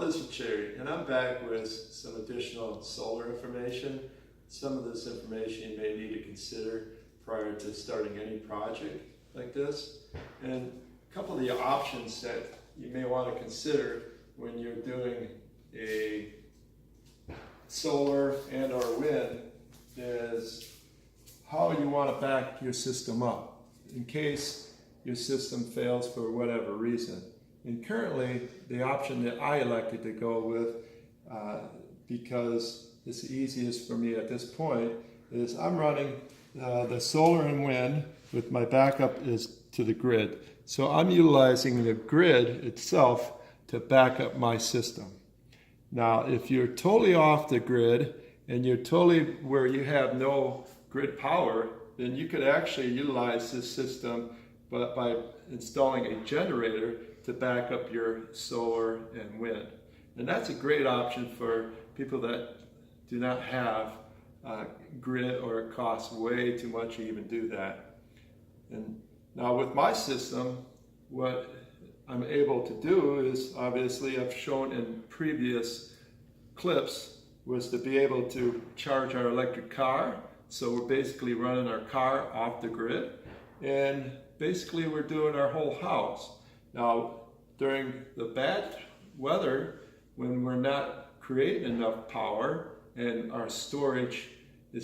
this is Jerry, and I'm back with some additional solar information. Some of this information you may need to consider prior to starting any project like this. And a couple of the options that you may want to consider when you're doing a solar and or wind is how you want to back your system up in case your system fails for whatever reason. And currently, the option that I elected to go with, because it's the easiest for me at this point, is I'm running the solar and wind with my backup is to the grid. So I'm utilizing the grid itself to back up my system. Now, if you're totally off the grid and you're totally where you have no grid power, then you could actually utilize this system by installing a generator to back up your solar and wind. And that's a great option for people that do not have grid, or it costs way too much to even do that. And now with my system, what I'm able to do is, obviously I've shown in previous clips, was to be able to charge our electric car. So we're basically running our car off the grid, and basically we're doing our whole house. Now, during the bad weather, when we're not creating enough power and our storage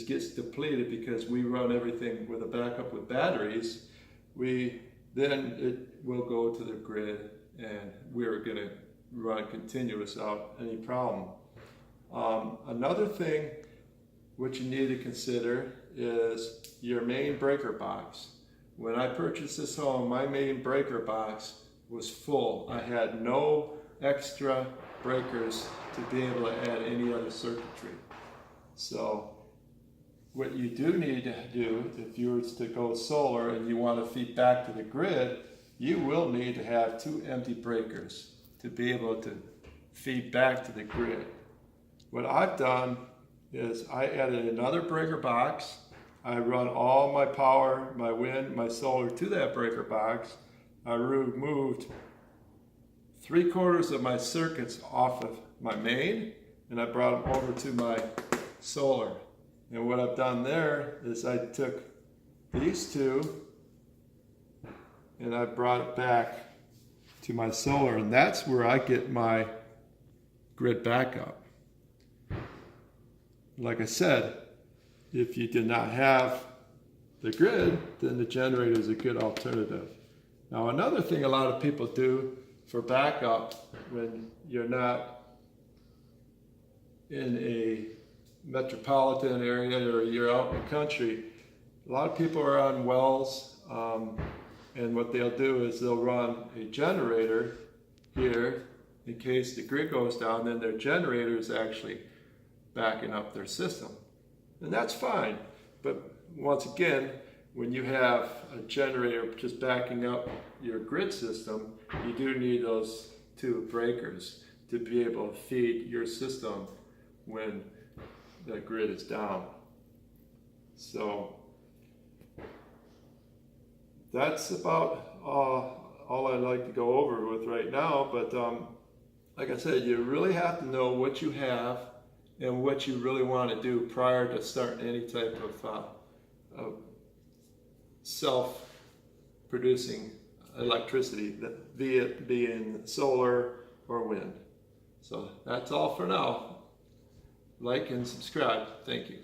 gets depleted because we run everything with a backup with batteries, then it will go to the grid and we're going to run continuous without any problem. Another thing which you need to consider is your main breaker box. When I purchased this home, my main breaker box was full. I had no extra breakers to be able to add any other circuitry. So what you do need to do, if you were to go solar and you want to feed back to the grid, you will need to have 2 empty breakers to be able to feed back to the grid. What I've done is I added another breaker box. I run all my power, my wind, my solar to that breaker box. I removed 3/4 of my circuits off of my main, and I brought them over to my solar. And what I've done there is I took these 2 and I brought it back to my solar, and that's where I get my grid backup. Like I said, if you do not have the grid, then the generator is a good alternative. Now, another thing a lot of people do for backup when you're not in a metropolitan area or you're out in the country, a lot of people are on wells, and what they'll do is they'll run a generator here in case the grid goes down. Then their generator is actually backing up their system, and that's fine. But once again, when you have a generator just backing up your grid system, you do need those 2 breakers to be able to feed your system when the grid is down. So that's about all I'd like to go over with right now. But like I said, you really have to know what you have and what you really want to do prior to starting any type of self-producing electricity, be it being solar or wind. So that's all for now. Like and subscribe. Thank you.